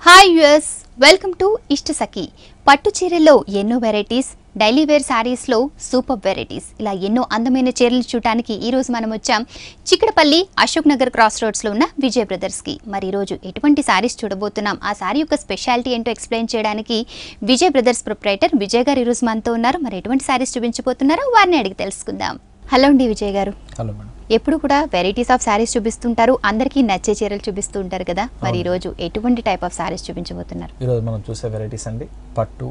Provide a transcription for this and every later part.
Hi viewers, welcome to Ishtasakhi. పట్టు చీరల్లో ఎన్నో వెరైటీస్, డైలీ వేర్ శారీస్ లో సూపర్ వెరైటీస్, ఇలా ఎన్నో అందమైన చీరలు చూడటానికి ఈ రోజు మనం వచ్చాం చిక్కడపల్లి అశోక్ నగర్ క్రాస్ రోడ్స్ లో ఉన్న విజయ్ బ్రదర్స్ కి. మరి ఈ రోజు ఎటువంటి శారీస్ చూడబోతున్నాం, ఆ శారీ యొక్క స్పెషాలిటీ ఏంటో ఎక్స్ప్లెయిన్ చేయడానికి విజయ్ బ్రదర్స్ ప్రొప్రైటర్ విజయ్ గారు ఈ రోజు మనతో ఉన్నారు. మరి ఎటువంటి శారీస్ చూపించబోతున్నారో వారిని అడిగి తెలుసుకుందాం. హలో అండి విజయ్ గారు. Hello madam. ఎప్పుడు కూడా వెరైటీస్ ఆఫ్ శారీస్ చూపిస్తుంటారు, అందరికీ నచ్చే చీరలు చూపిస్తూ ఉంటారు కదా. మరి ఈ రోజు ఎటువంటి టైప్ ఆఫ్ శారీస్ చూపించబోతున్నారు? ఈరోజు మనం చూసే వెరైటీస్ అండి పట్టు,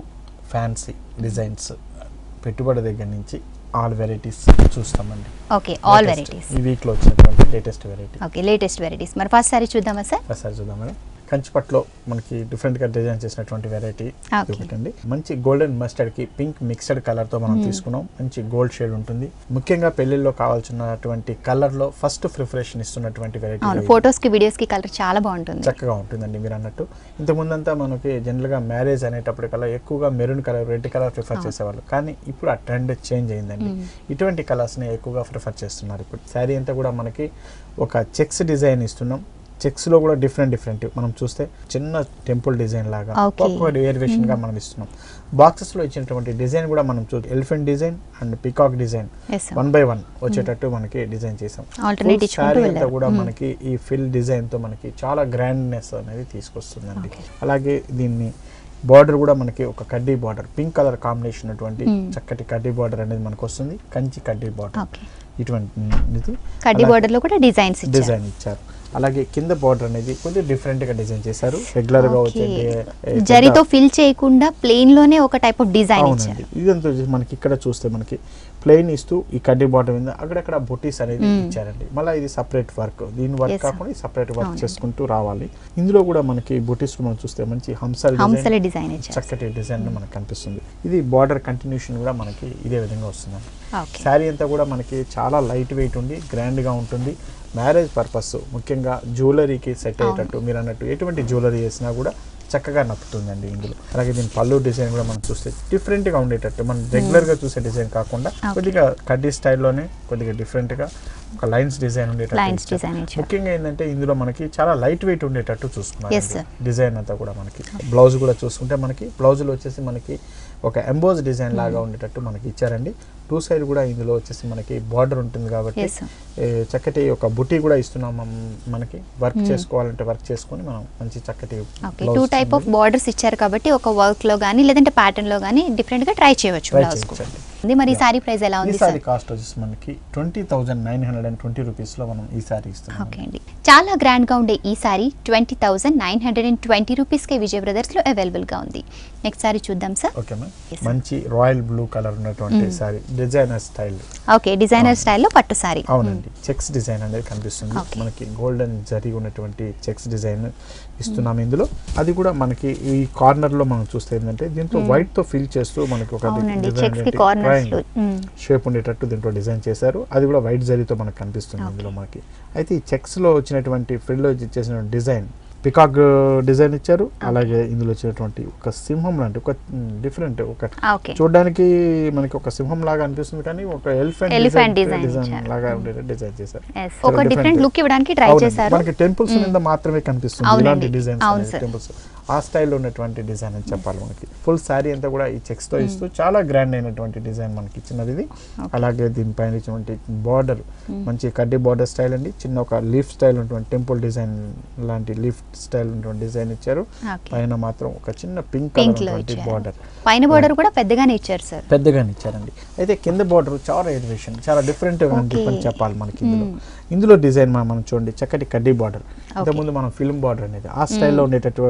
ఫ్యాన్సీ డిజైన్స్, పెట్టుబడి దగ్గర నుంచి ఆల్ వెరైటీస్ చూస్తామండి. ఓకే, ఆల్ వెరైటీస్ ఈ వీక్ లో వచ్చినటువంటి latest variety. Okay, latest varieties. మరి ఫస్ట్ సారీ చూద్దామా సార్? ఫస్ట్ సారీ చూద్దాం మేడం. కంచిపట్లో మనకి డిఫరెంట్ గా డిజైన్ చేసినటువంటి వెరైటీ చూపెట్టండి. మంచి గోల్డెన్ మస్టర్డ్ కి పింక్ మిక్స్డ్ కలర్ తో మనం తీసుకున్నాం. మంచి గోల్డ్ షేడ్ ఉంటుంది. ముఖ్యంగా పెళ్లిల్లో కావాల్సినటువంటి కలర్ లో ఫస్ట్ ప్రిఫరేషన్ ఇస్తున్నటువంటి వెరైటీ. ఫోటోస్ కి వీడియోస్ కి కలర్ చాలా బాగుంటుంది, చక్కగా ఉంటుందండి. మీరు అన్నట్టు ఇంత ముందంతా మనకి జనరల్ గా మ్యారేజ్ అనేటప్పటికల్లా ఎక్కువగా maroon colour, red colour prefer చేసేవాళ్ళు. కానీ ఇప్పుడు ఆ ట్రెండ్ చేంజ్ అయిందండి. ఇటువంటి కలర్స్ ని ఎక్కువగా ప్రిఫర్ చేస్తున్నారు. ఇప్పుడు శారీ అంతా కూడా మనకి ఒక చెక్స్ డిజైన్ ఇస్తున్నాం. చెక్స్ లో కూడా డిఫరెంట్ మనం చూస్తే చిన్న టెంపుల్ డిజైన్ లాగా వేరియేషన్ గా మనం ఇస్తున్నాం. బాక్సెస్ లో ఇచ్చినటువంటి డిజైన్ కూడా మనం elephant design and peacock design 1 by 1 వచ్చేటట్టు మనకి డిజైన్ చేసాం. శారీ అంతా కూడా మనకి ఈ ఫిల్ డిజైన్ తో మనకి చాలా గ్రాండ్నెస్ అనేది తీసుకొస్తుందండి. అలాగే దీన్ని బార్డర్ కూడా మనకి ఒక కడ్డీ బార్డర్, పింక్ కలర్ కాంబినేషన్ అటువంటి చక్కటి కడ్డీ బార్డర్ అనేది మనకు వస్తుంది. కంచి కడ్డీ బార్డర్ ఇటువంటి కడ్డీ బార్డర్ లో కూడా డిజైన్ ఇచ్చారు. అలాగే కింద బార్డర్ అనేది కొంచెం డిఫరెంట్ గా డిజైన్ చేశారు. రెగ్యులర్ గా వచ్చే జరీతో ఫిల్ చేయకుండా ప్లెయిన్ లోనే ఒక టైప్ ఆఫ్ డిజైన్ ఇచ్చారు. ఇదంతా మనకి ఇక్కడ చూస్తే మనకి ప్లెయిన్ ఇస్తూ ఈ కడ్డీ బార్డర్ మీద అక్కడక్కడ బొటీస్ అనేది ఇచ్చారండి. మళ్ళీ ఇది సపరేట్ వర్క్, దీని వర్క్ కాకుండా సపరేట్ వర్క్ చేసుకుంటూ రావాలి. ఇందులో కూడా మనకి బొటీస్ మనం చూస్తే మంచి హంసల డిజైన్ చక్కటి డిజైన్ మనకు కనిపిస్తుంది. ఇది బార్డర్ కంటిన్యూషన్ కూడా మనకి ఇదే విధంగా వస్తుందండి. శారీ అంతా కూడా మనకి చాలా లైట్ వెయిట్ ఉండి గ్రాండ్ గా ఉంటుంది. మ్యారేజ్ పర్పస్ ముఖ్యంగా జ్యువెలరీకి సెట్ అయ్యేటట్టు మీరు అన్నట్టు ఎటువంటి జ్యువెలరీ వేసినా కూడా చక్కగా నప్పుతుందండి ఇందులో. అలాగే దీని పళ్ళు డిజైన్ కూడా మనం చూస్తే డిఫరెంట్ గా ఉండేటట్టు, మనం రెగ్యులర్ గా చూసే డిజైన్ కాకుండా కొద్దిగా కడ్డీ స్టైల్లోనే కొద్దిగా డిఫరెంట్ గా ఒక లైన్స్ డిజైన్ ఉండేటట్టు. ముఖ్యంగా ఏంటంటే ఇందులో మనకి చాలా లైట్ వెయిట్ ఉండేటట్టు చూసుకున్నాం. డిజైన్ అంతా కూడా మనకి బ్లౌజ్ కూడా చూసుకుంటే మనకి బ్లౌజ్ లో వచ్చేసి మనకి ఒక ఎంబోజ్ డిజైన్ లాగా ఉండేటట్టు మనకి ఇచ్చారండి. టూ సైడ్ కూడా ఇందులో వచ్చేసి మనకి బార్డర్ ఉంటుంది కాబట్టి చక్కటి ఒక బుటీ కూడా ఇస్తున్నాం. మనకి వర్క్ చేసుకోవాలంటే వర్క్ చేసుకొని మనం మంచి చక్కటి టూ టైప్ ఆఫ్ బార్డర్స్ ఇచ్చారు కాబట్టి ఒక వర్క్ లో గానీ లేదంటే ప్యాటర్న్ లో గానీ డిఫరెంట్ గా ట్రై చేయవచ్చు. మరి ఈ సారీ ప్రైస్ ఎలా ఉంది? ఈ సారీ కాస్ట్ వచ్చేసి మనకి 20,920 రూపీస్ లో మనం ఈ సారీ ఇస్తున్నాం. ఓకే అండి, చాలా గ్రాండ్ గా ఉండే ఈ సారీ 20,920 రూపీస్ కే విజయ్ బ్రదర్స్ లో అవైలబుల్ గా ఉంది. నెక్స్ట్ సారీ చూద్దాం సార్. Okay ma'am. మంచి రాయల్ బ్లూ కలర్ ఉన్నటువంటి sorry, designer style. Okay, designer స్టైల్లో పట్టు సారీ. అవునండి, చెక్స్ డిజైన్ అనేది కనిపిస్తుంది. మనకి గోల్డెన్ జరీ ఉన్నటువంటి చెక్స్ డిజైన్ ఇస్తున్నాం ఇందులో. అది కూడా మనకి ఈ కార్నర్ లో మనం చూస్తే ఏంటంటే దీంట్లో వైట్ తో ఫిల్ చేస్తూ మనకి ఒక షేప్ ఉండేటట్టు దీంట్లో డిజైన్ చేశారు. అది కూడా వైట్ జరీతో మనకు కనిపిస్తుంది ఇందులో మనకి. అయితే ఈ చెక్స్ లో వచ్చినటువంటి ఫిల్ లో చేసిన డిజైన్ పికాక్ డిజైన్ ఇచ్చారు. అలాగే ఇందులో వచ్చినటువంటి ఒక సింహం లాంటి ఒక డిఫరెంట్, ఒక చూడడానికి మనకి ఒక సింహం లాగా అనిపిస్తుంది కానీ ఒక ఎలిఫెంట్ డిజైన్ లాగా డిజైన్ చేశారు. ఒక డిఫరెంట్ లుక్ ఇవ్వడానికి ట్రై చేశారు. మనకి టెంపుల్స్ మీద మాత్రమే కనిపిస్తుంది ఇలాంటి డిజైన్స్. టెంపుల్స్ ఆ స్టైల్లో ఉన్నటువంటి డిజైన్ అని చెప్పాలి. మనకి ఫుల్ శారీ అంతా కూడా ఈ చెక్స్ తో ఇస్తూ చాలా గ్రాండ్ అయినటువంటి డిజైన్ మనకి ఇచ్చినది ఇది. అలాగే దీనిపైన ఇచ్చినటువంటి బార్డర్ మంచి కడ్డీ బార్డర్ స్టైల్ అండి. చిన్న ఒక లీఫ్ స్టైల్ ఉన్నటువంటి టెంపుల్ డిజైన్ లాంటి లీఫ్ స్టైల్ ఉన్నటువంటి డిజైన్ ఇచ్చారు. పైన మాత్రం ఒక చిన్న పింక్ కలర్ బార్డర్, పైన బార్డర్ కూడా పెద్దగానే ఇచ్చారు సార్. పెద్దగానే ఇచ్చారండి. అయితే కింద బార్డర్ చాలా ఎలివేషన్, చాలా డిఫరెంట్ గా చెప్పాలి మనకి. ఇందులో డిజైన్ మనం చూడండి చక్కటి కడ్డీ బార్డర్. ఇంతకుముందు మనం ఫిల్మ్ బార్డర్ అనేది ఆ స్టైల్లో ఉండేటట్టు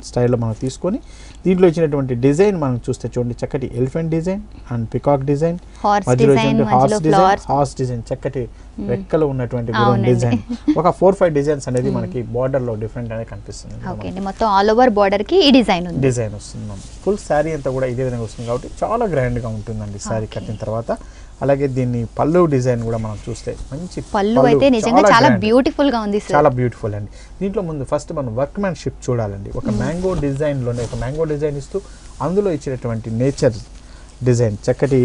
స్టైల్లో మనం తీసుకొని దీంట్లో ఇచ్చినటువంటి డిజైన్ మనం చూస్తే చూడండి చక్కటి elephant design and peacock design, horse design, చక్కటి రెక్కలు ఉన్నటువంటి డిజైన్. ఒక 4-5 డిజైన్స్ అనేది మనకి బార్డర్ లో డిఫరెంట్ అనేది కనిపిస్తుంది. మొత్తం ఆల్ ఓవర్ బార్డర్ కి ఈ డిజైన్ వస్తుంది. ఫుల్ శారీ అంతా కూడా ఇదే విధంగా వస్తుంది కాబట్టి చాలా గ్రాండ్ గా ఉంటుందండి శారీ కట్టిన తర్వాత. అలాగే దీన్ని పళ్ళు డిజైన్ కూడా మనం చూస్తే మంచి పళ్ళు అయితే నిజంగా చాలా బ్యూటిఫుల్ గా ఉంది, చాలా బ్యూటిఫుల్ అండి. దీంట్లో ముందు ఫస్ట్ మనం వర్క్ మ్యాన్ షిప్ చూడాలండి. ఒక మ్యాంగో డిజైన్ లోనే ఒక మ్యాంగో డిజైన్ ఇస్తూ అందులో ఇచ్చినటువంటి నేచర్ డిజైన్ చక్కటి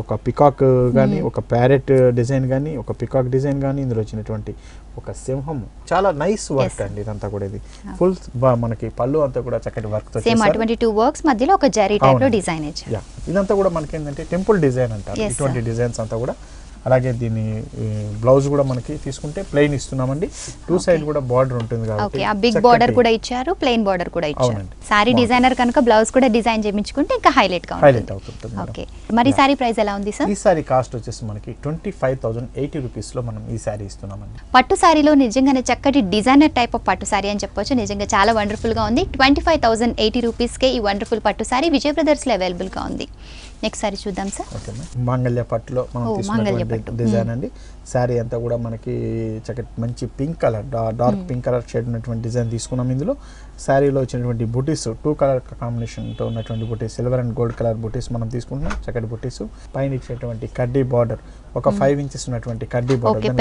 ఒక పికాక్ కానీ ఒక ప్యారెట్ డిజైన్ కానీ ఒక పికాక్ డిజైన్ కానీ ఇందులో వచ్చినటువంటి ఒక సింహం చాలా నైస్ వర్క్ అండి ఇదంతా కూడా ఇది ఫుల్ మనకి పళ్ళు అంతా కూడా చక్కటి వర్క్ తో సేమ్ అటువంటి 2 వర్క్స్ మధ్యలో ఒక జరీ టైప్ లో డిజైన్ ఇచ్చారు. ఇదంతా కూడా మనకి ఏంటంటే టెంపుల్ డిజైన్ అంటారు ఇటువంటి డిజైన్స్ అంతా కూడా. అలాగే దీని బ్లౌజ్ కూడా మనకి తీసుకుంటే ప్లెయిన్ ఇస్తున్నామండి. 2 సైడ్ కూడా బార్డర్ ఉంటుంది కాబట్టి ఆ బిగ్ బార్డర్ కూడా ఇచ్చారు, ప్లెయిన్ బార్డర్ కూడా ఇచ్చారు. సారీ డిజైనర్ కనుక బ్లౌజ్ కూడా డిజైన్ చేయించుకుంటే ఇంకా హైలైట్ అవుతుంది. ఓకే, మరి సారీ ప్రైస్ ఎలా ఉంది సార్? ఈ సారీ కాస్ట్ వచ్చేసి మనకి 25,080 రూపీస్ లో మనం ఈ సారీ ఇస్తున్నామండి. పట్టు సారీలో నిజంగానే చక్కటి డిజైనర్ టైప్ ఆఫ్ పట్టు సారీ అని చెప్పొచ్చు. నిజంగా చాలా వండర్ఫుల్ గా ఉంది. 25,080 రూపీస్ కే ఈ వండర్ఫుల్ పట్టు సారీ విజయ్ బ్రదర్స్ లో అవైలబుల్ గా ఉంది. నెక్స్ట్ సారీ చూద్దాం సార్. మాంగళ్య పట్టులో మనం తీసుకున్నటువంటి డిజైన్ అండి. శారీ అంతా కూడా మనకి చక్కటి మంచి pink colour dark pink colour shade ఉన్నటువంటి డిజైన్ తీసుకున్నాం. ఇందులో శారీలో వచ్చినటువంటి బుటీస్ 2 కలర్ కాంబినేషన్తో ఉన్నటువంటి బుటీస్ సిల్వర్ అండ్ గోల్డ్ కలర్ బుటీస్ మనం తీసుకుంటున్నాం. చక్కటి బుటీస్ పైన ఇచ్చేటువంటి కడ్డీ బార్డర్ ఒక 5 ఇంచెస్ ఉన్నటువంటి కడ్డీ బార్డర్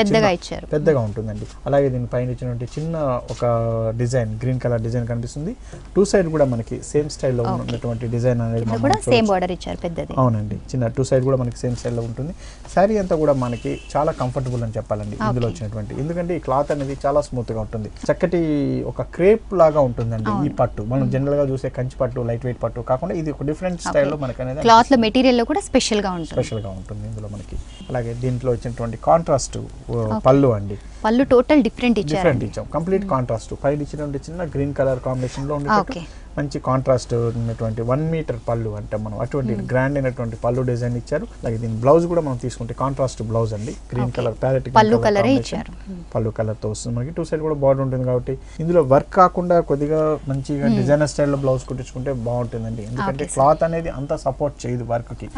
పెద్దగా ఉంటుందండి. అలాగే దీని పైన ఇచ్చినటువంటి చిన్న ఒక డిజైన్ గ్రీన్ కలర్ డిజైన్ కనిపిస్తుంది. 2 సైడ్ కూడా మనకి సేమ్ స్టైల్లో ఉన్నటువంటి డిజైన్ అనేది అవునండి. చిన్న 2 సైడ్ కూడా మనకి సేమ్ స్టైల్లో ఉంటుంది. శారీ అంతా కూడా మనకి చాలా కంఫర్టబుల్ అని చెప్పాలండి ఇందులో వచ్చినటువంటి. ఎందుకంటే ఈ క్లాత్ అనేది చాలా స్మూత్ గా ఉంటుంది. చక్కటి ఒక క్రేప్ లాగా ఉంటుందండి ఈ పట్టు. మనం జనరల్ గా చూసే కంచి పట్టు లైట్ వెయిట్ పట్టు కాకుండా ఇది ఒక డిఫరెంట్ స్టైల్లో మనకి అనేది క్లాత్ లో మెటీరియల్ లో కూడా స్పెషల్ గా ఉంటుంది ఇందులో మనకి. అలాగే దీంట్లో వచ్చినటువంటి కాంట్రాస్ట్ పళ్ళు అండి. పళ్ళు టోటల్ డిఫరెంట్ ఇచ్చాం కంప్లీట్ కాంట్రాస్ట్. పైన ఇచ్చినటువంటి చిన్న గ్రీన్ కలర్ కాంబినేషన్ లో ఉండేటట్టు మంచి కాంట్రాస్ట్ ఉన్నటువంటి 1 మీటర్ పళ్ళు అంటే మనం అటువంటి గ్రాండ్ అయినటువంటి పళ్ళు డిజైన్ ఇచ్చారు. అలాగే దీని బ్లౌజ్ కూడా మనం తీసుకుంటే కాంట్రాస్ట్ బ్లౌజ్ అండి. గ్రీన్ కలర్ ప్యారెట్ పళ్ళు కలర్ తో వస్తుంది మనకి. 2 సైడ్ కూడా బార్డర్ ఉంటుంది కాబట్టి ఇందులో వర్క్ కాకుండా కొద్దిగా మంచిగా డిజైనర్ స్టైల్లో బ్లౌజ్ కుట్టించుకుంటే బాగుంటుందండి. ఎందుకంటే క్లాత్ అనేది అంత సపోర్ట్ చేయదు వర్క్ కి.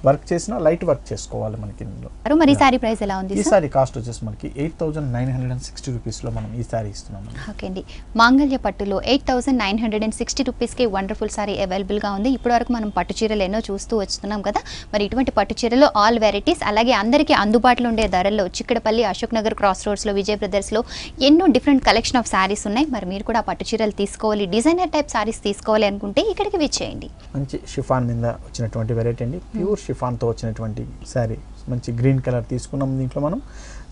వర్క్ చేసినా లైట్ వర్క్ చేసుకోవాలి మనకి ఇందులో. మరి సారీ ప్రైస్ ఎలా ఉంది? ఈ సారీ కాస్ట్ వచ్చేసి మనకి 8,960 రూపీస్ లో మనం ఈ సారీ ఇస్తున్నాం. ఓకే అండి, మాంగళ్య పట్టులో 8,960 రూపీస్ కి వండర్ఫుల్ సారీ అవైలబుల్ గా ఉంది. ఇప్పటి వరకు మనం పట్టు చీరలు ఎన్నో చూస్తూ వస్తున్నాం కదా. మరి ఇటువంటి పట్టు చీరలో ఆల్ వెరైటీస్ అలాగే అందరికీ అందుబాటులో ఉండే ధరల్లో చిక్కడపల్లి అశోక్ నగర్ క్రాస్ రోడ్స్ లో విజయ్ బ్రదర్స్ లో ఎన్నో డిఫరెంట్ కలెక్షన్ ఆఫ్ సారీస్ ఉన్నాయి. మరి మీరు కూడా పట్టు చీరలు తీసుకోవాలి, డిజైనర్ టైప్ సారీస్ తీసుకోవాలి అనుకుంటే ఇక్కడికి విచ్చేయండి. మంచి షిఫాన్ మీద వచ్చినటువంటి వెరైటీ అండి. ప్యూర్ షిఫాన్ తో వచ్చినటువంటి సారీ మంచి గ్రీన్ కలర్ తీసుకున్నాం.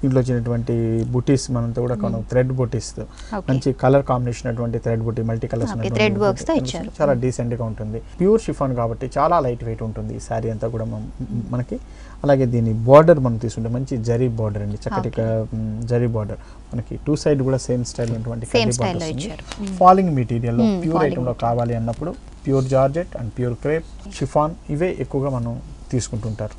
దీంట్లో వచ్చినటువంటి బుటీస్ మనంతా కూడా థ్రెడ్ బుటీస్ మంచి కలర్ కాంబినేషన్ అటువంటి థ్రెడ్ బుటీ మల్టీ కలర్స్ చాలా డీసెంట్ గా ఉంటుంది. ప్యూర్ షిఫాన్ కాబట్టి చాలా లైట్ వెయిట్ ఉంటుంది ఈ సారీ అంతా కూడా మనకి. అలాగే దీని బార్డర్ మనం తీసుకుంటే మంచి జరీ బార్డర్ అండి. చక్కటి జరీ బార్డర్ మనకి 2 సైడ్ కూడా సేమ్ స్టైల్ ఉన్నటువంటి ఫాలింగ్ మెటీరియల్ లో ప్యూర్ ఐటమ్ లో కావాలి అన్నప్పుడు pure georgette and pure crepe chiffon ఇవే ఎక్కువగా మనం తీసుకుంటుంటారు.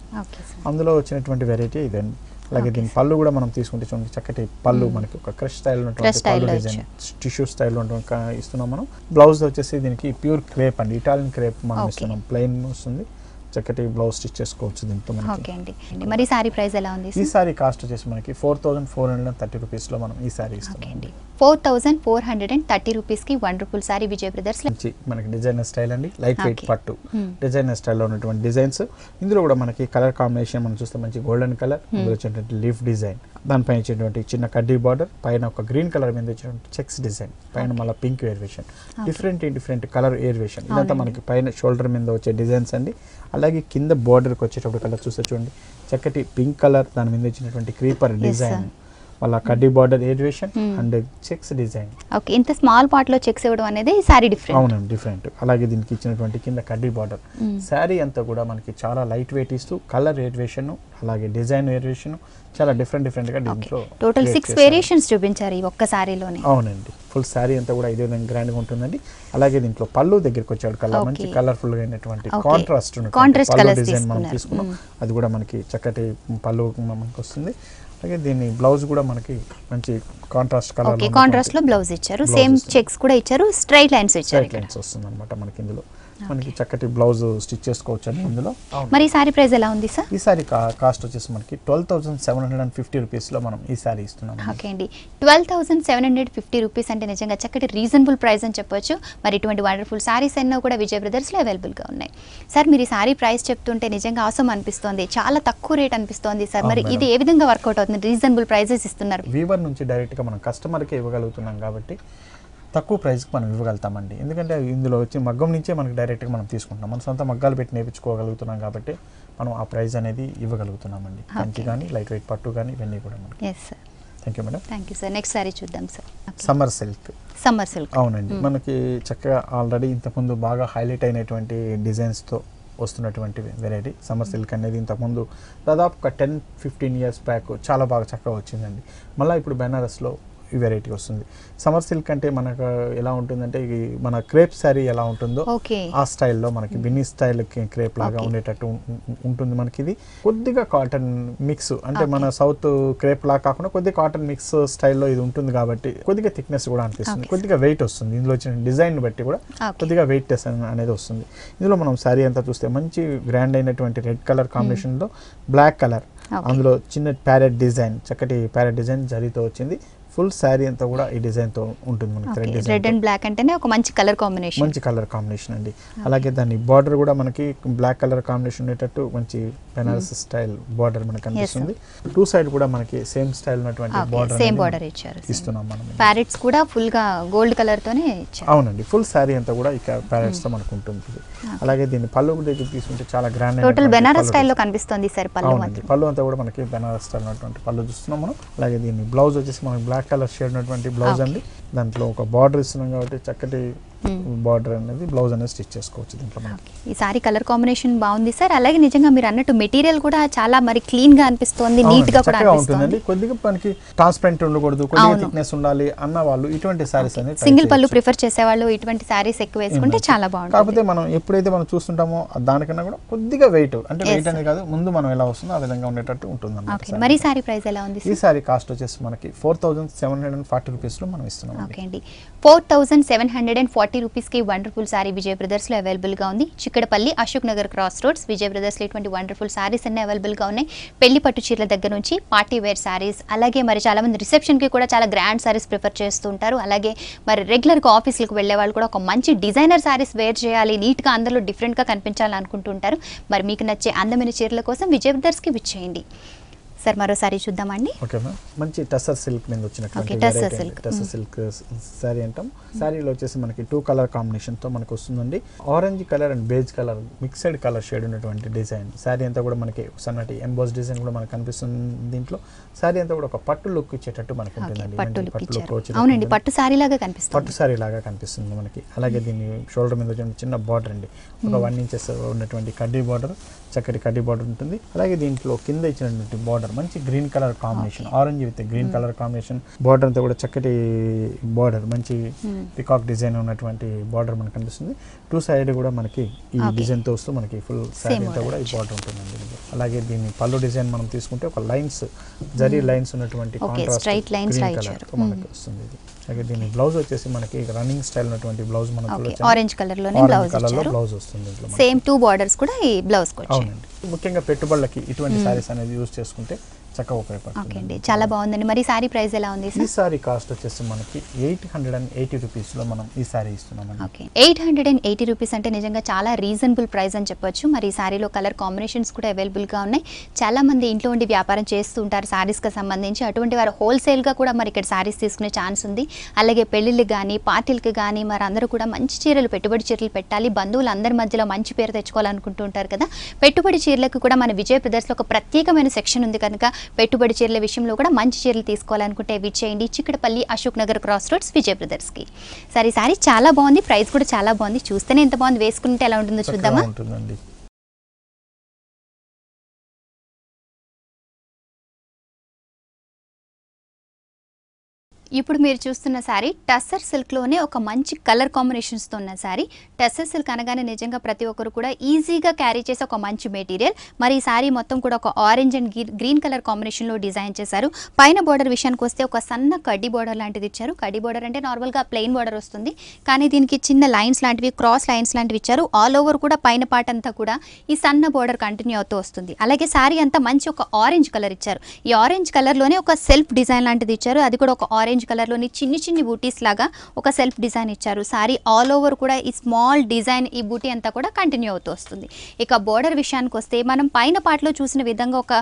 అందులో వచ్చినటువంటి వెరైటీ ఇదండి. అలాగే దీని పళ్ళు కూడా మనం తీసుకుంటే చూడండి చక్కటి పళ్ళు మనకి ఒక క్రష్ స్టైల్ ఉన్నటువంటి పళ్ళు డిజైన్ టిష్యూ స్టైల్ ఉన్నటువంటి ఇస్తున్నాం మనం. బ్లౌజ్ వచ్చేసి దీనికి ప్యూర్ క్రేప్ అండి, ఇటాలియన్ క్రేప్ మనం ఇస్తున్నాం. ప్లెయిన్ వస్తుంది, చక్కటి బ్లౌజ్ స్టిచ్ చేసుకోవచ్చు దీంతో మనకి. మరి సారీ ప్రైస్ ఎలా ఉంది? ఈ సారీ కాస్ట్ వచ్చేసి మనకి 4,430 రూపీస్ లో మనం ఈ సారీ ఇస్తాం. 4,430 రూపీస్ కి వండర్ఫుల్ సారీ విజయ్ బ్రదర్స్ మనకి డిజైనర్ స్టైల్ అండి. లైట్ వెయిట్ పట్టు డిజైనర్ స్టైల్లో ఉన్నటువంటి డిజైన్స్. ఇందులో కూడా మనకి కలర్ కాంబినేషన్ మనం చూస్తే మంచి గోల్డెన్ కలర్, వచ్చేటువంటి లీఫ్ డిజైన్, దానిపైన ఇచ్చేటువంటి చిన్న కడ్డీ బార్డర్, పైన ఒక గ్రీన్ కలర్ మీద ఇచ్చేటువంటి చెక్స్ డిజైన్, పైన మళ్ళీ pink variation, different colour variation. ఇదంతా మనకి పైన షోల్డర్ మీద వచ్చే డిజైన్స్ అండి. అలాగే కింద బార్డర్కి వచ్చేటప్పుడు కలర్ చూస్తే చూడండి చక్కటి పింక్ కలర్, దాని మీద ఇచ్చినటువంటి క్రీపర్ డిజైన్, వాళ్ళ కడ్డీ border aeration and checks design. Okay, ఇంత స్మాల్ పార్ట్ లో చెక్స్ ఇవ్వడం అనేది సారీ డిఫరెంట్. అవునండి, డిఫరెంట్. అలాగే దీనికి ఇచ్చినటువంటి కింద కడ్డీ బార్డర్. సారీ అంతా కూడా మనకి చాలా లైట్ వెయిట్ ఇస్తూ కలర్ వేరియేషన్ అలాగే డిజైన్ వేరియేషన్ చాలా డిఫరెంట్ గా దీంట్లో టోటల్ 6 వేరియేషన్స్ చూపించారు ఈ ఒక్క సారీలోనే. అవునండి, ఫుల్ సారీ అంతా కూడా ఇదే విధంగా గ్రాండ్ గా ఉంటుందండి. అలాగే దీంట్లో పళ్ళు దగ్గరికి వచ్చాడు కలర్ మంచి కలర్ఫుల్ గా అయినటువంటి కాంట్రాస్ట్ డిజైన్ మనం తీసుకున్నాం. అది కూడా మనకి చక్కటి పళ్ళు మనకి వస్తుంది. అలాగే దీని బ్లౌజ్ కూడా మనకి మంచి కాంట్రాస్ట్ కలర్ కాంట్రాస్ట్ లో బ్లౌజ్ ఇచ్చారు. సేమ్ చెక్స్ కూడా ఇచ్చారు, స్ట్రైట్ లైన్స్ ఇచ్చారు. స్ట్రైట్ లైన్స్ వస్తుంది అన్నమాట మనకి ఇందులో. మనకి చక్కటి బ్లౌజ్ స్టిచ్ చేసుకోవచ్చు అండి ఇందులో. మరి ఈ సారీ ప్రైస్ ఎలా ఉంది సార్? ఈ సారీ కాస్ట్ వచ్చేసి మనకి 12,750 రూపీస్ లో మనం ఈ సారీ ఇస్తున్నాం. ఓకే అండి, 12,750 రూపీస్ అంటే నిజంగా చక్కటి రీజనబుల్ ప్రైస్ అని చెప్పొచ్చు. మరి ఇటువంటి వండర్ఫుల్ సారీస్ ఎన్నో కూడా విజయ్ బ్రదర్స్ లో అవైలబుల్ గా ఉన్నాయి. సార్ మీరు ఈ సారీ ప్రైస్ చెప్తుంటే నిజంగా ఆసమ్ అనిపిస్తోంది, చాలా తక్కువ రేట్ అనిపిస్తోంది సార్. మరి ఇది ఏ విధంగా వర్కౌట్ అవుతుంది? రీజనబుల్ ప్రైజెస్ ఇస్తున్నారు. వీవర్ నుంచి డైరెక్ట్ గా మనం కస్టమర్ కి ఇవ్వగలుగుతున్నాం కాబట్టి తక్కువ ప్రైస్కి మనం ఇవ్వగలుగుతామండి. ఎందుకంటే ఇందులో వచ్చి మగ్గం నుంచే మనకి డైరెక్ట్గా మనం తీసుకుంటాం, మన సొంత మగ్గాలు పెట్టి నేర్పించుకోగలుగుతున్నాం కాబట్టి మనం ఆ ప్రైస్ అనేది ఇవ్వగలుగుతున్నామండి. కంచి కానీ లైట్ వెయిట్ పట్టు కానీ ఇవన్నీ కూడా మనకి. Yes sir. Thank you madam. Thank you sir. Next sari చూద్దాం sir. Summer silk. Summer silk అవునండి, మనకి చక్కగా ఆల్రెడీ ఇంతకుముందు బాగా హైలైట్ అయినటువంటి డిజైన్స్తో వస్తున్నటువంటి వెరైటీ సమ్మర్ సిల్క్ అనేది ఇంతకుముందు దాదాపు ఒక 10-15 ఇయర్స్ బ్యాక్ చాలా బాగా చక్కగా వచ్చిందండి. మళ్ళీ ఇప్పుడు బెనారస్లో ఈ వెరైటీ వస్తుంది. సమ్మర్ సిల్క్ అంటే మనకు ఎలా ఉంటుందంటే ఇది మన క్రేప్ శారీ ఎలా ఉంటుందో ఆ స్టైల్లో మనకి బిన్నీ స్టైల్ క్రేప్ లాగా ఉండేటట్టు ఉంటుంది. మనకి ఇది కొద్దిగా కాటన్ మిక్స్, అంటే మన సౌత్ క్రేప్ లాగా కాకుండా కొద్దిగా కాటన్ మిక్స్ స్టైల్లో ఇది ఉంటుంది కాబట్టి కొద్దిగా థిక్నెస్ కూడా అనిపిస్తుంది, కొద్దిగా వెయిట్ వస్తుంది. ఇందులో వచ్చిన డిజైన్ బట్టి కూడా కొద్దిగా వెయిట్ అనేది వస్తుంది. ఇందులో మనం శారీ అంతా చూస్తే మంచి గ్రాండ్ అయినటువంటి రెడ్ కలర్ కాంబినేషన్లో బ్లాక్ కలర్, అందులో చిన్న ప్యారెట్ డిజైన్, చక్కటి ప్యారెట్ డిజైన్ జరీతో వచ్చింది. ఫుల్ శారీ అంతా కూడా ఈ డిజైన్ తో ఉంటుంది మనకి. రెడ్ అండ్ బ్లాక్ అంటేనే ఒక మంచి కలర్ కాంబినేషన్, మంచి కలర్ కాంబినేషన్ అండి. అలాగే దాని బార్డర్ కూడా మనకి బ్లాక్ కలర్ కాంబినేషన్ ఉండేటట్టు మంచి బెనారస్ స్టైల్ బార్డర్ మనకి కనిపిస్తుంది. టూ సైడ్ కూడా మనకి సేమ్ స్టైల్ ఉన్నటువంటి బార్డర్, సేమ్ బార్డర్ ఇచ్చారు, ఇస్తున్నాం మనం. ప్యారెట్స్ కూడా ఫుల్ గా గోల్డ్ కలర్ తోనే ఇచ్చారు. అవునండి, ఫుల్ శారీ అంతా కూడా ఇక ప్యారెట్స్ తో మనకు ఉంటుంది. అలాగే దీన్ని పళ్ళు దగ్గర తీసుకుంటే చాలా గ్రాండ్, టోటల్ బెనారస్ స్టైల్లో కనిపిస్తుంది సార్ పళ్ళు. పళ్ళు అంతా కూడా మనకి బెనారస్ స్టైల్ ఉన్నటువంటి పళ్ళు చూస్తున్నాం మనం. అలాగే దీన్ని బ్లౌజ్ వచ్చేసి మనకి బ్లాక్ కలర్ షేడ్ ఉన్నటువంటి బ్లౌజ్ అండి. దాంట్లో ఒక బార్డర్ ఇస్తున్నాం కాబట్టి చక్కటి బార్డర్ అనేది బ్లౌజ్ అనేది స్టిచ్ చేసుకోవచ్చు దీంట్లో మనకి. ఈ సారీ కలర్ కాంబినేషన్ బాగుంది సార్. అలాగే నిజంగా మీరు అన్నట్టు మెటీరియల్ కూడా చాలా మరి క్లీన్ గా అనిపిస్తుంది, నీట్ గా కూడా ఉంటుందండి. కొద్దిగా మనకి ట్రాన్స్పరెంట్ ఉండకూడదు, కొద్దిగా థిక్నెస్ ఉండాలి అన్న వాళ్ళు ఇటువంటి సారీస్ అనేది సింగిల్ పళ్ళు ప్రిఫర్ చేసే వాళ్ళు ఇటువంటి సారీస్ ఎక్కువ వేసుకుంటే చాలా బాగుంటుంది. కాకపోతే మనం ఎప్పుడైతే మనం చూస్తుంటామో దానికన్నా కూడా కొద్దిగా వెయిట్, అంటే వెయిట్ అనేది కాదు, ముందు మనం ఎలా వస్తుందో ఆ విధంగా ఉండేటట్టు ఉంటుంది అన్నమాట. మరి సారీ ప్రైస్ ఎలా ఉంది? ఈ సారీ కాస్ట్ వచ్చేసి మనకి 4740 రూపీస్ లో మనం ఇస్తున్నాం. ఓకే అండి, 4740 రూపీస్ కి వండర్ఫుల్ సారీ విజయ్ బ్రదర్స్ లో అవైలబుల్ గా ఉంది. Chikkadpally Ashok Nagar cross roads Vijay Brothers లో ఇటువంటి వండర్ఫుల్ సారీస్ అన్ని అవైలబుల్ గా ఉన్నాయి. పెళ్లి పట్టు చీరల దగ్గర నుంచి పార్టీ వేర్ సారీస్, అలాగే మరి చాలా మంది రిసెప్షన్ కి కూడా చాలా గ్రాండ్ సారీస్ ప్రిఫర్ చేస్తూ ఉంటారు. అలాగే మరి రెగ్యులర్ గా ఆఫీసులకు వెళ్లే వాళ్ళు కూడా ఒక మంచి డిజైనర్ సారీస్ వేర్ చేయాలి, నీట్ గా అందరిలో డిఫరెంట్ గా కనిపించాలని అనుకుంటుంటారు. మరి మీకు నచ్చే అందమైన చీరల కోసం విజయ్ బ్రదర్స్ కి విచ్చేయండి. సార్ మరోసారి చూద్దామండి. ఓకే మ్యామ్, మంచి టస్సర్ సిల్క్ మీద వచ్చినటువంటి టస్సర్ సిల్క్ సారీ అంటాం. సారీలో వచ్చేసి మనకి 2 కలర్ కాంబినేషన్ తో మనకు వస్తుందండి. Orange colour and beige colour mixed colour shade ఉన్నటువంటి డిజైన్. సారీ అంతా కూడా మనకి సన్నటి ఎంబోస్ డిజైన్ కూడా మనకు కనిపిస్తుంది. దీంట్లో సారీ అంతా కూడా ఒక పట్టు లుక్ ఇచ్చేటట్టు మనకు ఉంటుందండి. అవునండి, పట్టు సారీ లాగా కనిపిస్తుంది, పట్టు సారీ లాగా కనిపిస్తుంది మనకి. అలాగే దీన్ని షోల్డర్ మీద చిన్న బార్డర్ అండి, ఒక 1 ఇంచెస్ ఉన్నటువంటి కడ్డీ బార్డర్, చక్కటి కడ్డీ బార్డర్ ఉంటుంది. అలాగే దీంట్లో కింద ఇచ్చినటువంటి బార్డర్ మంచి green colour combination, orange with green colour combination. Border అంతా కూడా చక్కటి బార్డర్, మంచి పికాక్ డిజైన్ ఉన్నటువంటి బార్డర్ మనకు కనిపిస్తుంది. 2 సైడ్ కూడా మనకి ఈ డిజైన్ తో వస్తూ మనకి ఫుల్ సారీ అంతా కూడా ఈ బార్డర్ ఉంటుందండి. అలాగే దీన్ని పళ్ళు డిజైన్ మనం తీసుకుంటే ఒక లైన్స్, జరీ లైన్స్ ఉన్నటువంటి కాంట్రాస్ట్ గ్రీన్ కలర్ తో మనకి వస్తుంది ఇది. అలాగే దీని బ్లౌజ్ వచ్చేసి మనకి రన్నింగ్ స్టైల్ ఉన్నటువంటి బ్లౌజ్ మనకి ఆరెంజ్ కలర్ లోనే బ్లౌజ్ వస్తుంది. సేమ్ 2 బార్డర్స్ కూడా ఈ బ్లౌజ్ కి వచ్చాయి. అవునండి, ముఖ్యంగా పెట్టుబడులకి ఇటువంటి సారీస్ అనేది యూజ్ చేసుకుంటే చక్కగా ఉపయోగపడుతుంది. ఓకే అండి, చాలా బాగుందండి. మరి సారీ ప్రైస్ ఎలా ఉంది? ఈ సారీ కాస్ట్ వచ్చేసి మనకి 880 రూపీస్ లో మనం ఈ సారీ ఇస్తున్నామండి. ఓకే, 880 రూపీస్ అంటే నిజంగా చాలా రీజనబుల్ ప్రైస్ అని చెప్పొచ్చు. మరి ఈ సారీలో కలర్ కాంబినేషన్స్ కూడా అవైలబుల్ గా ఉన్నాయి. చాలా మంది ఇంట్లో ఉండి వ్యాపారం చేస్తూ ఉంటారు సారీస్ కి సంబంధించి, అటువంటి వారు హోల్సేల్ గా కూడా మరి ఇక్కడ సారీస్ తీసుకునే ఛాన్స్ ఉంది. అలాగే పెళ్లిళ్ళకి కానీ పార్టీలకి కానీ మరి అందరూ కూడా మంచి చీరలు, పెట్టుబడి చీరలు పెట్టాలి, బంధువులు అందరి మధ్యలో మంచి పేరు తెచ్చుకోవాలనుకుంటూ ఉంటారు కదా. పెట్టుబడి చీరలకు కూడా మన విజయ్ బ్రదర్స్ లో ఒక ప్రత్యేకమైన సెక్షన్ ఉంది కనుక పెట్టుబడి చీరల విషయంలో కూడా మంచి చీరలు తీసుకోవాలనుకుంటే విచ్చేయండి. Chikkadpally Ashok Nagar cross roads Vijay Brothers కి. సరే, సారీ చాలా బాగుంది, ప్రైస్ కూడా చాలా బాగుంది. చూస్తేనే ఎంత బాగుంది, వేసుకుంటే ఎలా ఉంటుందో చూద్దామా. ఇప్పుడు మీరు చూస్తున్న సారీ టస్సర్ సిల్క్లోనే ఒక మంచి కలర్ కాంబినేషన్స్తో ఉన్న సారీ. టస్సర్ సిల్క్ అనగానే నిజంగా ప్రతి ఒక్కరు కూడా ఈజీగా క్యారీ చేసే ఒక మంచి మెటీరియల్. మరి ఈ సారీ మొత్తం కూడా ఒక ఆరెంజ్ అండ్ గ్రీన్ కలర్ కాంబినేషన్లో డిజైన్ చేశారు. పైన బార్డర్ విషయానికి వస్తే ఒక సన్న కడ్డీ బార్డర్ లాంటిది ఇచ్చారు. కడ్డీ బార్డర్ అంటే నార్మల్గా ప్లెయిన్ బార్డర్ వస్తుంది, కానీ దీనికి చిన్న లైన్స్ లాంటివి, క్రాస్ లైన్స్ లాంటివి ఇచ్చారు. ఆల్ ఓవర్ కూడా పైన పార్ట్ అంతా కూడా ఈ సన్న బార్డర్ కంటిన్యూ అవుతూ వస్తుంది. అలాగే సారీ అంతా మంచి ఒక ఆరెంజ్ కలర్ ఇచ్చారు. ఈ ఆరెంజ్ కలర్లోనే ఒక సెల్ఫ్ డిజైన్ లాంటిది ఇచ్చారు, అది కూడా ఒక ఆరెంజ్ ఆరెంజ్ కలర్లోని చిన్ని బూటీస్ లాగా ఒక సెల్ఫ్ డిజైన్ ఇచ్చారు. సారీ ఆల్ ఓవర్ కూడా ఈ స్మాల్ డిజైన్, ఈ బూటీ అంతా కూడా కంటిన్యూ అవుతూ వస్తుంది. ఇక బోర్డర్ విషయానికి వస్తే మనం పైన పార్ట్లో చూసిన విధంగా ఒక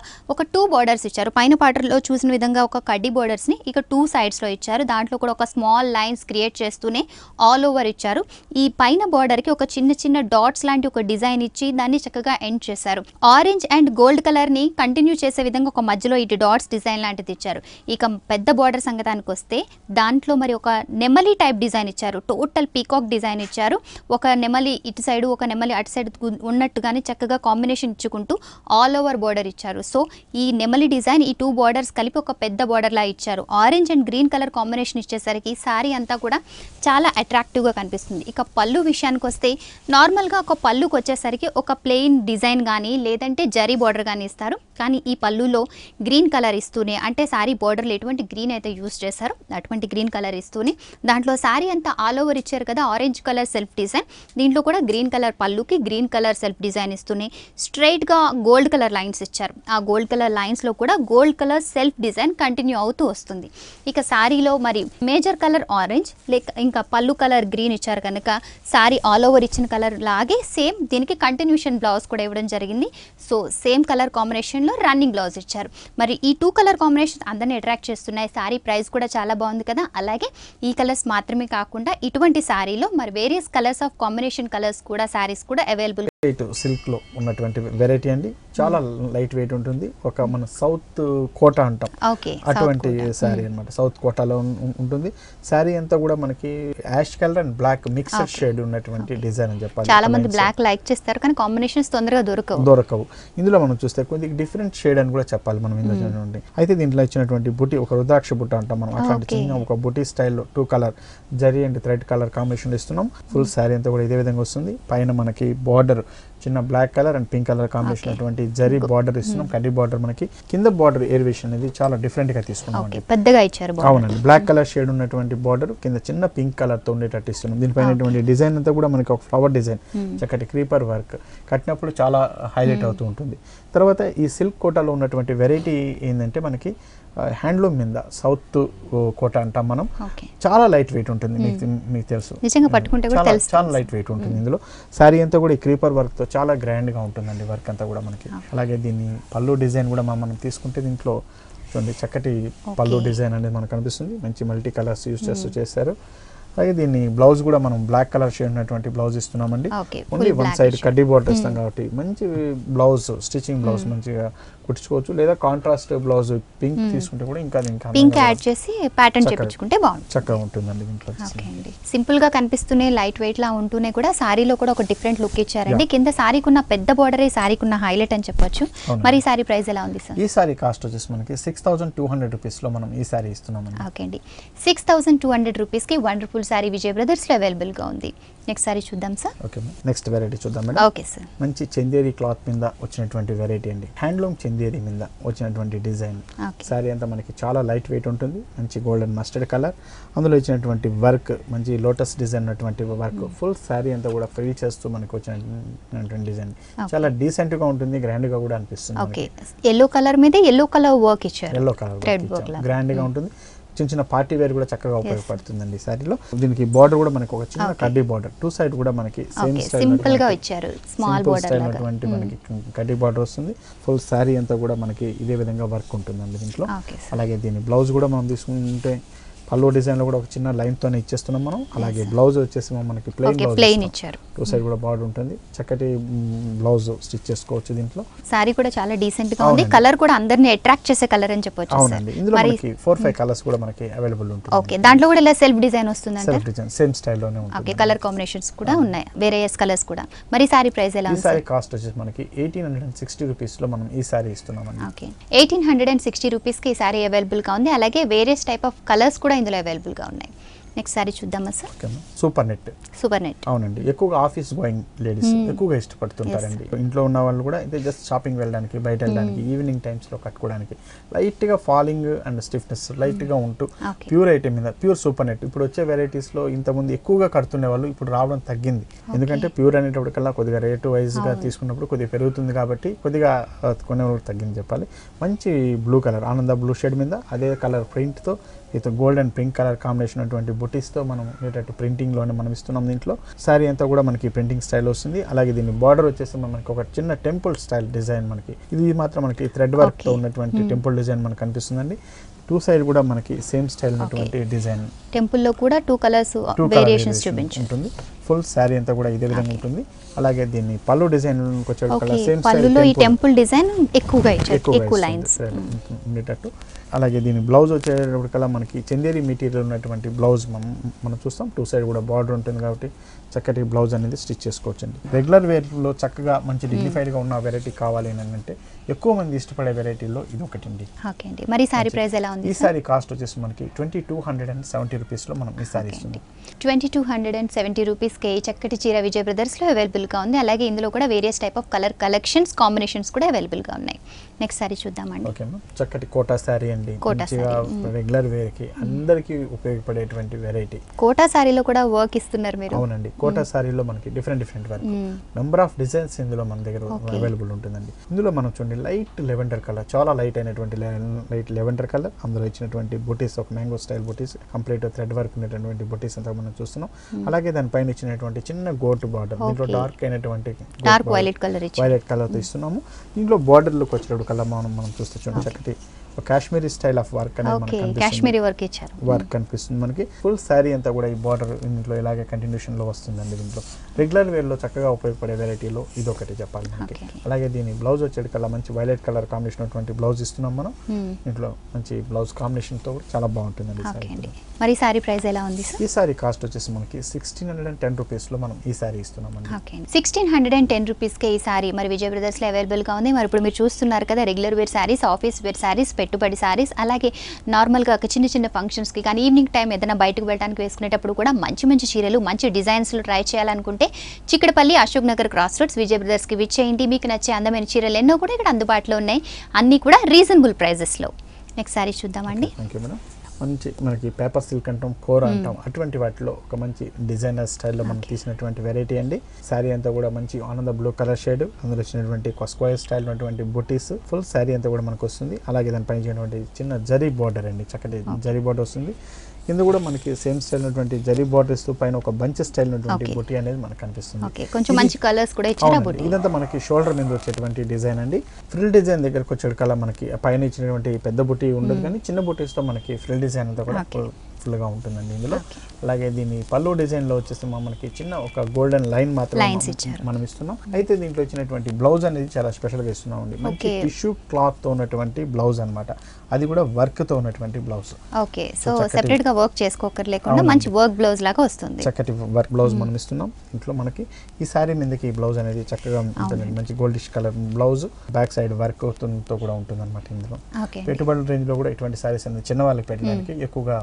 2 బోర్డర్స్ ఇచ్చారు. పైన పార్ట్లో చూసిన విధంగా ఒక కడ్డీ బోర్డర్స్ని ఇక 2 సైడ్స్లో ఇచ్చారు. దాంట్లో కూడా ఒక స్మాల్ లైన్స్ క్రియేట్ చేస్తూనే ఆల్ ఓవర్ ఇచ్చారు. ఈ పైన బోర్డర్కి ఒక చిన్న డాట్స్ లాంటి ఒక డిజైన్ ఇచ్చి దాన్ని చక్కగా ఎండ్ చేశారు. ఆరెంజ్ అండ్ గోల్డ్ కలర్ని కంటిన్యూ చేసే విధంగా ఒక మధ్యలో ఇటు డాట్స్ డిజైన్ లాంటిది ఇచ్చారు. ఇక పెద్ద బోర్డర్ సంగతానికి వస్తే దాంట్లో మరి ఒక నెమలి టైప్ డిజైన్ ఇచ్చారు. టోటల్ పీకాక్ డిజైన్ ఇచ్చారు. ఒక నెమలి ఇటు సైడ్, ఒక నెమలి అటు సైడ్ ఉన్నట్టుగానే చక్కగా కాంబినేషన్ ఇచ్చుకుంటూ ఆల్ ఓవర్ బోర్డర్ ఇచ్చారు. సో ఈ నెమలి డిజైన్, ఈ 2 బోర్డర్స్ కలిపి ఒక పెద్ద బోర్డర్ లా ఇచ్చారు. Orange and green colour combination ఇచ్చేసరికి సారీ అంతా కూడా చాలా అట్రాక్టివ్గా కనిపిస్తుంది. ఇక పళ్ళు విషయానికి వస్తే నార్మల్గా ఒక పళ్ళుకి వచ్చేసరికి ఒక ప్లెయిన్ డిజైన్ కానీ లేదంటే జరీ బోర్డర్ కానీ ఇస్తారు. కానీ ఈ పళ్ళులో గ్రీన్ కలర్ ఇస్తూనే, అంటే సారీ బోర్డర్లో ఎటువంటి గ్రీన్ అయితే యూస్ చేశారో అటువంటి గ్రీన్ కలర్ ఇస్తూనే దాంట్లో సారీ అంతా ఆల్ ఓవర్ ఇచ్చారు కదా ఆరెంజ్ కలర్ సెల్ఫ్ డిజైన్, దీంట్లో కూడా గ్రీన్ కలర్ పళ్ళుకి గ్రీన్ కలర్ సెల్ఫ్ డిజైన్ ఇస్తూనే స్ట్రైట్గా గోల్డ్ కలర్ లైన్స్ ఇచ్చారు. ఆ గోల్డ్ కలర్ లైన్స్లో కూడా gold colour self design continue అవుతూ వస్తుంది. ఇక సారీలో మరి మేజర్ కలర్ ఆరెంజ్ లేక ఇంకా పళ్ళు కలర్ గ్రీన్ ఇచ్చారు కనుక సారీ ఆల్ ఓవర్ ఇచ్చిన కలర్ లాగే సేమ్ దీనికి కంటిన్యూషన్ బ్లౌజ్ కూడా ఇవ్వడం జరిగింది. సో సేమ్ కలర్ కాంబినేషన్లో రన్నింగ్ బ్లౌజ్ ఇచ్చారు. మరి ఈ 2 కలర్ కాంబినేషన్ అందరినీ అట్రాక్ట్ చేస్తున్నాయి. సారీ ప్రైస్ కూడా చాలా బాగుంది కదా. అలాగే ఈ కలర్స్ మాత్రమే కాకుండా ఇటువంటి సారీలో మరి various colours of combination colours కూడా సారీస్ కూడా అవైలబుల్. సిల్క్ లో ఉన్నటువంటి వెరైటీ అండి, చాలా లైట్ వెయిట్ ఉంటుంది. ఒక మన సౌత్ కోటా అంటాం అటువంటి శారీ అన్నమాట. సౌత్ కోటాలో ఉంటుంది. శారీ అంతా కూడా మనకి ash colour and black mixed shade ఉన్నటువంటి డిజైన్ అని చెప్పాలి. చాలా మంది బ్లాక్ లైక్ చేస్తారు కానీ కాంబినేషన్స్ తొందరగా దొరకవు. ఇందులో మనం చూస్తే కొద్దిగా డిఫరెంట్ షేడ్ అని కూడా చెప్పాలి మనం ఇందులో. అయితే దీంట్లో ఇచ్చినటువంటి బుట్టి ఒక రుద్రాక్ష బుట్ట అంటాం మనం. అట్లాంటి చిన్న ఒక బుట్టి స్టైల్లో 2 colour zari and thread colour combination ఇస్తున్నాం. ఫుల్ శారీ అంతా కూడా ఇదే విధంగా వస్తుంది. పైన మనకి బార్డర్ చిన్న black colour and pink colour combination అటువంటి జరీ బార్డర్ ఇస్తున్నాం. కడ్డీ బార్డర్ మనకి కింద బార్డర్ ఏరివేషన్ అనేది చాలా డిఫరెంట్ గా తీసుకున్నాం. పెద్దగా ఇచ్చారు. అవునండి, బ్లాక్ కలర్ షేడ్ ఉన్నటువంటి బార్డర్ కింద చిన్న పింక్ కలర్ తో ఉండేటట్టు ఇస్తున్నాం. దీనిపైన డిజైన్ అంతా కూడా మనకి ఒక ఫ్లవర్ డిజైన్, చక్కటి క్రీపర్ వర్క్ కట్టినప్పుడు చాలా హైలైట్ అవుతూ ఉంటుంది. తర్వాత ఈ సిల్క్ కోటాలో ఉన్నటువంటి వెరైటీ ఏంటంటే మనకి హ్యాండ్లూమ్ మీద సౌత్ కోట అంటాం మనం. చాలా లైట్ వెయిట్ ఉంటుంది, మీకు తెలుసు, చాలా లైట్ వెయిట్ ఉంటుంది. ఇందులో శారీ అంతా కూడా ఈ క్రీపర్ వర్క్ తో చాలా గ్రాండ్ గా ఉంటుందండి వర్క్ అంతా కూడా మనకి. అలాగే దీన్ని పళ్ళు డిజైన్ కూడా మనం తీసుకుంటే దీంట్లో చక్కటి పళ్ళు డిజైన్ అనేది మనకు కనిపిస్తుంది. మంచి మల్టీ కలర్స్ యూజ్ చేస్తారు. అలాగే దీన్ని బ్లౌజ్ కూడా మనం బ్లాక్ కలర్ షేడ్ ఉన్నటువంటి బ్లౌజ్ ఇస్తున్నామండి. ఓన్లీ 1 సైడ్ కడ్డీ బార్డర్ ఇస్తాం కాబట్టి మంచి బ్లౌజ్, స్టిచింగ్ బ్లౌజ్ మంచిగా కుట్టించుకోవచ్చు. లేదా కాంట్రాస్ట్ బ్లౌజ్ పింక్ తీసుకుంటే కూడా ఇంకా పింక్ యాడ్ చేసి ప్యాటర్న్ చేయించుకుంటే బాగుంటుంది, చక్కగా ఉంటుందండి. దీంట్లో సింపుల్ గా కనిపిస్తూనే లైట్ వెయిట్ లా ఉంటూనే కూడా సారీలో కూడా ఒక డిఫరెంట్ లుక్ ఇచ్చారండి. కింద సారీకున్న పెద్ద బార్డర్ సారీకున్న హైలైట్ అని చెప్పొచ్చు. మరి ఈ సారీ ప్రైస్ ఎలా ఉంది సార్? ఈ సారీ కాస్ట్ వచ్చేసి మనకి 6200 రూపీస్ లో మనం ఈ సారీ ఇస్తున్నామండి. ఓకే అండి, 6200 రూపీస్ కి వండర్ఫుల్ సారీ విజయ్ బ్రదర్స్ లో అవైలబుల్ గా ఉంది. నెక్స్ట్ సారీ చూద్దాం సార్. ఓకే, నెక్స్ట్ వెరైటీ చూద్దాం మేడం. ఓకే సార్, మంచి చందేరి క్లాత్ మీద వచ్చినటువంటి వెరైటీ అండి. హ్యాండ్లూమ్ చందేరి మీద వచ్చినటువంటి డిజైన్. సారీ అంతా మనకి చాలా లైట్ వెయిట్ ఉంటుంది. మంచి గోల్డెన్ మస్టర్డ్ కలర్, అందులో ఇచ్చినటువంటి వర్క్ మంచి లోటస్ డిజైన్ ఉన్నటువంటి వర్క్. ఫుల్ సారీ అంతా కూడా ఫిల్ చేస్తూ మనకి వచ్చినటువంటి డిజైన్ చాలా డీసెంట్ గా ఉంటుంది, గ్రాండ్ గా కూడా అనిపిస్తుంది. ఓకే, ఎల్లో కలర్ మీద ఎల్లో కలర్ వర్క్ ఇచ్చారు. ఎల్లో కలర్ గ్రాండ్ గా ఉంటుంది. చిన్న పార్టీ వేర్ కూడా చక్కగా ఉపయోగపడుతుందండి సారీలో. దీనికి బార్డర్ కూడా మనకి ఒక చిన్న కడ్డీ బార్డర్, 2 సైడ్ కూడా మనకి సేమ్ సింపుల్ గా ఇచ్చారు. స్మాల్ బార్డర్ లాగా మనకి కడ్డీ బార్డర్ వస్తుంది. ఫుల్ సారీ అంతా కూడా మనకి ఇదే విధంగా వర్క్ ఉంటుందండి దీంట్లో. అలాగే దీని బ్లౌజ్ కూడా మనం తీసుకుంటే పల్లో డిజైన్ లో కూడా ఒక చిన్న లైన్ తోనే ఇచ్చేస్తున్నాం మనం. అలాగే బ్లౌజ్ వచ్చేసి మనకి ప్లెయిన్ ఇచ్చారు. 2 సైడ్ కూడా బార్డర్ ఉంటుంది. చక్కటి బ్లౌజ్ స్టిచ్ చేసుకోవచ్చు. దీంట్లో సారీ కూడా చాలా డీసెంట్ గా ఉంది. కలర్ కూడా అందరిని అట్రాక్ట్ చేసే కలర్ అని చెప్పొచ్చు. అవునండి, ఇందులో మనకి 4-5 కలర్స్ కూడా మనకి అవైలబుల్ ఉంటుంది. ఓకే, దాంట్లో కూడా ఇలా సెల్ఫ్ డిజైన్ వస్తుంది. సెల్ఫ్ డిజైన్ సేమ్ స్టైల్ లోనే ఉంటుంది. ఓకే, కలర్ కాంబినేషన్స్ కూడా ఉన్నాయి, వేరియస్ కలర్స్ కూడా. మరి సారీ ప్రైస్ ఎలా ఉంది? ఈ సారీ కాస్ట్ వచ్చేసి మనకి 1860 రూపీస్ లో మనం ఈ సారీ ఇస్తున్నామండి. ఓకే, 1860 రూపీస్ కి ఈ సారీ అవైలబుల్ గా ఉంది. అలాగే వేరియస్ టైప్ ఆఫ్ కలర్స్ కూడా ఇందులో అవైలబుల్ గా ఉన్నాయి. నెక్స్ట్ సారీ చూద్దామా sir? Super net. Super net, అవునండి, ఎక్కువగా ఆఫీస్ గోయింగ్ లేడీస్ ఎక్కువగా ఇష్టపడుతుంటారండి. ఇంట్లో ఉన్న వాళ్ళు కూడా అయితే జస్ట్ షాపింగ్ వెళ్ళడానికి, బయట వెళ్ళడానికి, ఈవినింగ్ టైమ్స్ లో కట్టుకోవడానికి లైట్ గా ఫాలింగ్ అండ్ స్టిఫ్నెస్ లైట్ గా ఉంటూ ప్యూర్ ఐటమ్ మీద ప్యూర్ సూపర్ నెట్. ఇప్పుడు వచ్చే వెరైటీస్ లో ఇంతకుముందు ఎక్కువగా కడుతున్న వాళ్ళు ఇప్పుడు రావడం తగ్గింది. ఎందుకంటే ప్యూర్ అనేటప్పటికల్లా కొద్దిగా రేటు వైజ్ గా తీసుకున్నప్పుడు కొద్దిగా పెరుగుతుంది కాబట్టి కొద్దిగా కొనే తగ్గింది చెప్పాలి. మంచి బ్లూ కలర్, ఆనంద బ్లూ షేడ్ మీద అదే కలర్ ప్రింట్ తో with gold and pink colour combination అటువంటి బుటీస్తో మనం ఉండేటట్టు ప్రింటింగ్లోనే మనం ఇస్తున్నాం. దీంట్లో శారీ అంతా కూడా మనకి ప్రింటింగ్ స్టైల్ వస్తుంది. అలాగే దీని బార్డర్ వచ్చేసి మనకి ఒక చిన్న టెంపుల్ స్టైల్ డిజైన్, మనకి ఇది మాత్రం మనకి థ్రెడ్ వర్క్తో ఉన్నటువంటి టెంపుల్ డిజైన్ మనకు కనిపిస్తుందండి. టూ సైడ్ కూడా మనకి సేమ్ స్టైల్ ఉన్నటువంటి డిజైన్, టెంపుల్ లో కూడా టూ కలర్స్ వేరియేషన్స్ చూపించుంటుంది. ఫుల్ శారీ అంతా కూడా ఇదే విధంగా ఉంటుంది. అలాగే దీన్ని పళ్ళు డిజైన్ వచ్చేటప్పుడు సేమ్ పళ్ళులో ఈ టెంపుల్ డిజైన్ ఎక్కువగా ఇచ్చారు, ఎక్కువ లైన్స్ ఉండేటట్టు. అలాగే దీని బ్లౌజ్ వచ్చేటప్పటికల్లా మనకి చందేరి మెటీరియల్ ఉన్నటువంటి బ్లౌజ్ మనం చూస్తాం. టూ సైడ్ కూడా బార్డర్ ఉంటుంది కాబట్టి చక్కటి బ్లౌజ్ అనేది స్టిచ్ చేసుకోవచ్చండి. రెగ్యులర్ వేర్లో చక్కగా మంచి డిగ్నిఫైడ్గా ఉన్న వెరైటీ కావాలి అని అంటే ఎక్కువ మంది ఇష్టపడే వెరైటీలో ఇది ఒకటి అండి. ఓకే అండి. మరి సారీ ప్రైస్ ఎలా ఉంది? ఈ సారీ కాస్ట్ వచ్చేసి మనకి 2270 రూపీస్లో మనం ఈ సారీ ఇస్తుంది. 2270 రూపీస్కి చక్కటి చీర విజయ్ బ్రదర్స్లో అవైలబుల్గా ఉంది. అలాగే ఇందులో కూడా various type of colour collections combinations కూడా అవైలబుల్గా ఉన్నాయి. నెక్స్ట్ సారీ చూద్దామండి. ఓకే మ్యామ్, చక్కటి కోటా సారీ అండి. రెగ్యులర్ వేర్కి అందరికీ ఉపయోగపడేటువంటి వెరైటీ. కోటా సారీలో కూడా వర్క్ ఇస్తున్నారు మీరు? అవునండి. కోటా సారీలో మనకి different work, number of designs ఇందులో మన దగ్గర అవైలబుల్ ఉంటుందండి. ఇందులో మనం చూడండి లైట్ లెవెండర్ కలర్, చాలా లైట్ అయినటువంటి లైట్ లెవెండర్ కలర్, అందులో ఇచ్చినటువంటి బుటీస్ ఒక మ్యాంగో స్టైల్ బుటీస్, కంప్లీట్ థ్రెడ్ వర్క్ ఉన్నటువంటి బుటీస్ అంతా మనం చూస్తున్నాం. అలాగే దానిపైన ఇచ్చినటువంటి చిన్న గోట్ బార్డర్, దీంట్లో డార్క్ అయినటువంటి వైలెట్ కలర్ తో ఇస్తున్నాము. దీంట్లో బార్డర్ లుక్ వచ్చేటప్పుడు కలర్ మనం చూస్తే చూడండి చక్కటి కాశ్మీరీ స్టైల్ ఆఫ్ వర్క్ అనేది కాశ్మీరీ వర్క్ ఇచ్చారు. వర్క్ కనిపిస్తుంది మనకి. ఫుల్ శారీ అంతా కూడా ఈ బార్డర్ ఇంట్లో ఇలాగే కంటిన్యూషన్ లో వస్తుందండి. దీంట్లో రెగ్యులర్ వేర్ లో చక్కగా ఉపయోగపడే వెరైటీలో ఇది ఒకటి చెప్పాలి మనకి. అలాగే దీని బ్లౌజ్ వచ్చేటికల్లా మంచి వైలెట్ కలర్ కాంబినేషన్ అటువంటి బ్లౌజ్ ఇస్తున్నాం మనం. ఇంట్లో మంచి బ్లౌజ్ కాంబినేషన్ తో చాలా బాగుంటుందండి. మరి సారీ ప్రైస్ ఎలా ఉంది? ఈ సారీ కాస్ట్ వచ్చేసి మనకి 1610 రూపీస్ లో మనం ఈ సారీ ఇస్తున్నాం. 1610 రూపీస్ కి ఈ సారీ మరి విజయ్ బ్రదర్స్ లో అవైలబుల్ గా ఉంది. మరి ఇప్పుడు మీరు చూస్తున్నారు కదా, regular wear saris, office wear saris, పెట్టుబడి సారీస్, అలాగే నార్మల్గా ఒక చిన్న ఫంక్షన్స్కి కానీ ఈవినింగ్ టైం ఏదైనా బయటకు వెళ్ళడానికి వేసుకునేటప్పుడు కూడా మంచి చీరలు మంచి డిజైన్స్లో ట్రై చేయాలనుకుంటే చిక్కడపల్లి అశోక్ నగర్ క్రాస్ రోడ్స్ విజయ్ బ్రదర్స్కి విచ్చేయండి. మీకు నచ్చే అందమైన చీరలు ఎన్నో కూడా ఇక్కడ అందుబాటులో ఉన్నాయి, అన్నీ కూడా రీజనబుల్ ప్రైజెస్లో. నెక్స్ట్ సారీ చూద్దామండి. Thank you madam. మంచి మనకి పేపర్ సిల్క్ అంటాం, కోర్ అంటాం, అటువంటి వాటిలో ఒక మంచి డిజైనర్ స్టైల్లో మనం తీసినటువంటి వెరైటీ అండి. శారీ అంతా కూడా మంచి ఆనంద బ్లూ కలర్ షేడ్, అందులో వచ్చినటువంటి స్క్వేర్ స్టైల్ ఉన్నటువంటి బుటీస్, ఫుల్ శారీ అంతా కూడా మనకు వస్తుంది. అలాగే దానిపైన చిన్న జరీ బార్డర్ అండి, చక్కటి జరీ బార్డర్ వస్తుంది. ఇందులో కూడా మనకి సేమ్ స్టైల్ ఉన్నటువంటి జరీ బార్డర్స్ పైన ఒక బంచ్ స్టైల్ ఉన్నటువంటి బుటీ అనేది మనకు కనిపిస్తుంది. కొంచెం మంచి కలర్స్ కూడా ఇచ్చారు. ఇదంతా మనకి షోల్డర్ మీద వచ్చేటువంటి డిజైన్ అండి. ఫ్రిల్ డిజైన్ దగ్గరకు వచ్చే కల్లా మనకి పైన ఇచ్చినటువంటి పెద్ద బుటీ ఉండదు, కానీ చిన్న బుటీస్ తో మనకి ఫ్రిల్ డిజైన్ అంతా కూడా ఫుల్గా ఉంటుందండి ఇందులో. అలాగే దీని పళ్ళు డిజైన్ లో వచ్చేసి మనకి చిన్న ఒక గోల్డెన్ లైన్ మాత్రం మనం ఇస్తున్నాం. అయితే దీంట్లో ఇచ్చినటువంటి బ్లౌజ్ అనేది చాలా స్పెషల్ గా ఇస్తున్నాం అండి. మంచి టిష్యూ క్లాత్ తో ఉన్నటువంటి బ్లౌజ్ అన్నమాట, అది కూడా వర్క్ తో ఉన్నటువంటి బ్లౌజ్. ఓకే, సో సెపరేట్ గా వర్క్ చేసుకోకర్లేకుండా మంచి వర్క్ బ్లౌజ్ లాగా వస్తుంది. చక్కటి వర్క్ బ్లౌజ్ మనం ఇస్తున్నాం. ఇంట్లో మనకి ఈ సారీ మీదకి ఈ బ్లౌజ్ అనేది చక్కగా ఉంటుంది, మంచి goldish colour blouse, back side work తో కూడా ఉంటుంది అనమాట. ఇందులో పెట్టుబడుల రేంజ్ లో కూడా ఇటువంటి సారీస్ అనేది చిన్న వాళ్ళకి పెట్టడానికి ఎక్కువగా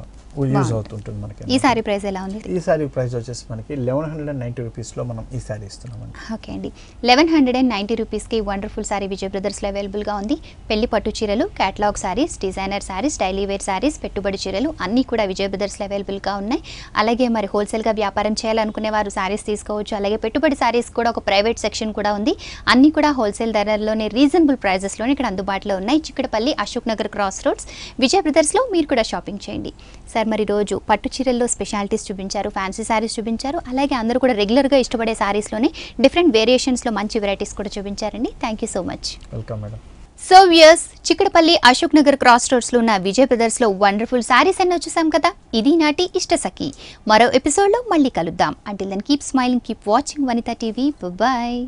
యూజ్ అవుతుంటుంది మనకి. ఈ సారీ ప్రైస్ ఎలా ఉంది? ఈ సారీ ప్రైస్ వచ్చేసి మనకి 1190 రూపీస్ లో మనం ఈ సారీ ఇస్తున్నాం. ఓకే అండి, 1190 రూపీస్ కి వండర్ఫుల్ సారీ విజయ్ బ్రదర్స్ లో అవైలబుల్ గా ఉంది. పెళ్లి పట్టు చీరలు, catalogue saris, designer saris, daily wear saris, పెట్టుబడి చీరలు అన్ని కూడా విజయ్ బ్రదర్స్ లో అవైలబుల్ గా ఉన్నాయి. అలాగే మరి హోల్సేల్ గా వ్యాపారం చేయాలనుకునే వారు సారీస్ తీసుకోవచ్చు. అలాగే పెట్టుబడి సారీస్ కూడా ఒక ప్రైవేట్ సెక్షన్ కూడా ఉంది. అన్ని కూడా హోల్సేల్ ధరల్లోనే రీజనబుల్ ప్రైజెస్ లోనే ఇక్కడ అందుబాటులో ఉన్నాయి. Chikkadpally Ashok Nagar cross roads Vijay Brothers లో మీరు కూడా షాపింగ్ చేయండి. సార్ మరి రోజు పట్టు చీరల్లో స్పెషాలిటీస్ చూపించారు, ఫ్యాన్సీ సారీస్ చూపించారు, అలాగే అందరూ కూడా రెగ్యులర్గా ఇష్టపడే సారీస్లోనే డిఫరెంట్ వేరియేషన్స్లో మంచి వెరైటీస్ కూడా చూపించారండి. Thank you so much. Welcome madam. So viewers, Chikkadpally Ashok Nagar cross రోడ్స్లో ఉన్న విజయ్ బ్రదర్స్లో వండర్ఫుల్ సారీస్ అన్నీ వచ్చేసాం కదా. ఇది నాటి ఇష్టసఖి. మరో ఎపిసోడ్లో మళ్ళీ కలుద్దాం. Until then keep smiling, keep watching Vanitha TV. Bye.